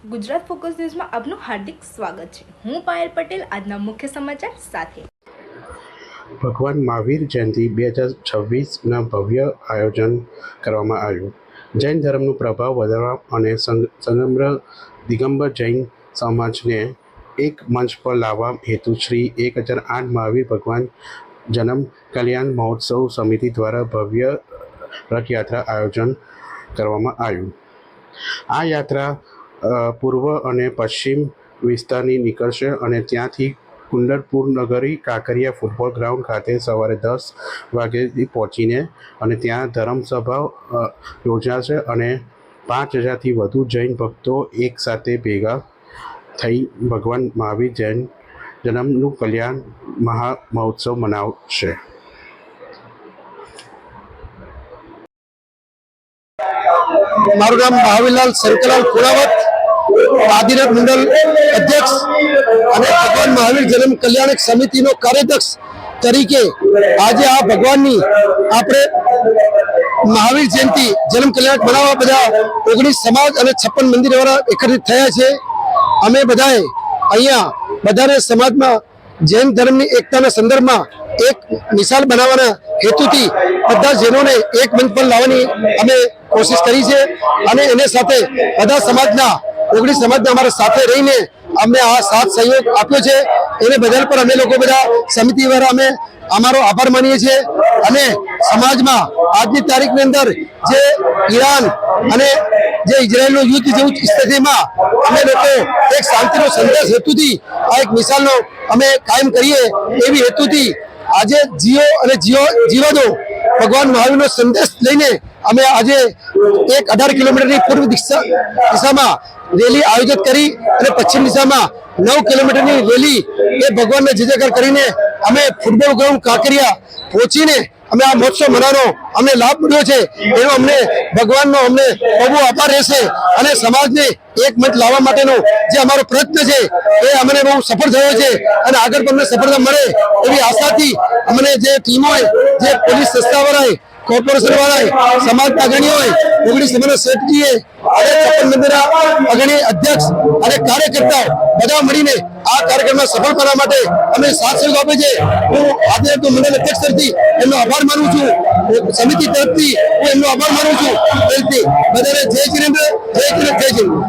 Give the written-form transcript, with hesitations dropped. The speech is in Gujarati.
ગુજરાત ફોકસ ન્યૂઝમાં આપનું હાર્દિક સ્વાગત છે। હું પાયલ પટેલ। આજના મુખ્ય સમાચાર સાથે। ભગવાન મહાવીર જયંતિ 2026ના ભવ્ય આયોજન કરવામાં આવ્યું। જૈન ધર્મનો પ્રભાવ વધારવા અને સમગ્ર દિગંબર જૈન સમાજને એક મંચ પર લાવવા હેતુ શ્રી 1008 મહાવીર ભગવાન જન્મ કલ્યાણ મહોત્સવ સમિતિ દ્વારા ભવ્ય રથયાત્રા આયોજન કરવામાં આવ્યું। આ યાત્રા પૂર્વ અને પશ્ચિમ વિસ્તારથી નીકળશે અને ત્યાંથી કુંડરપુર નગરી કાંકરિયા ફૂટબોલ ગ્રાઉન્ડ ખાતે સવારે 10 વાગ્યાથી પહોંચીને અને ત્યાં ધર્મસભા યોજાશે અને 5000થી વધુ જૈન ભક્તો એક સાથે ભેગા થઈ ભગવાન મહાવીર જૈન જન્મનું કલ્યાણ મહોત્સવ મનાવશે। મારું નામ મહાવીરલાલ શંકરલાલ કુણાવત, આદિનાથ મંડળ અધ્યક્ષ અને ભગવાન મહાવીર જન્મ કલ્યાણક સમિતિનો કાર્યાધ્યક્ષ તરીકે આજે આ ભગવાનની આપણે મહાવીર જયંતિ જન્મ કલ્યાણક બનાવવા બધા 19 સમાજ અને 56 મંદિર વાળા એકત્રિત થયા છે। અમે બધાએ અહીંયા બધાને સમાજમાં જૈન ધર્મની એકતાના સંદર્ભમાં એક મિસાલ બનાવવાના હેતુથી બધા જૈનોને એક મંચ પર લાવવાની અમે કોશિશ કરી છે અને એને સાથે બધા સમાજના 19 સમાજના અમારા સાથે રહીને અમને આ સાથ સહયોગ આપ્યો છે। એને બદલ પર અમે લોકો બધા સમિતિ દ્વારા અમે અમારો આભાર માનીએ છીએ અને સમાજમાં આજની તારીખની અંદર જે ઈરાન અને જે ઇઝરાયલનું યુદ્ધ જેવું સ્થિતિમાં અમે લોકો એક શાંતિનો સંદેશ હેતુથી આ એક મિસાલનો અમે કાયમ કરીએ એવી હેતુથી આજે જીઓ અને જીવા દો ભગવાન મહાવીરનો સંદેશ લઈને અમે આજે એક 18 કિલોમીટરની પૂર્વ દિશામાં રેલી આયોજિત કરી અને પશ્ચિમ દિશામાં 9 કિલોમીટરની રેલી એ ભગવાનને જય જયકાર કરીને અમે ફૂટબોલ ગ્રાઉન્ડ કાંકરિયા પહોંચીને અમે આ મહોત્સવ મનાવવાનો અમને લાભ મળ્યો છે। એનો અમને ભગવાનનો અમને બહુ આભાર રહેશે અને સમાજને એક મંચ લાવવા માટેનો જે અમારો પ્રયત્ન છે એ અમને બહુ સફળ થયો છે અને આગળ પણ અમને સફળતા મળે એવી આશાથી અમને જે ટીમોએ જે પોલીસ સંસ્થાવાળાએ કોર્પોરેશન વાળાએ સમાજના અગ્રણીઓએ 19 સમાજના સેક્રેટરીએ અને 56 મંદિરના અગ્રણી અધ્યક્ષ અને કાર્યકર્તાઓ બધા મળીને આ કાર્યક્રમમાં સફળ કરવા માટે અમે સાથ સહયોગ આપે છે। હું આદિનાથ મંડળ અધ્યક્ષ તરફથી એમનો આભાર માનું છું, સમિતિ તરફથી હું એમનો આભાર માનું છું। બધાને જય જિનેન્દ્ર, જય જિનેન્દ્ર, જય જિનેન્દ્ર।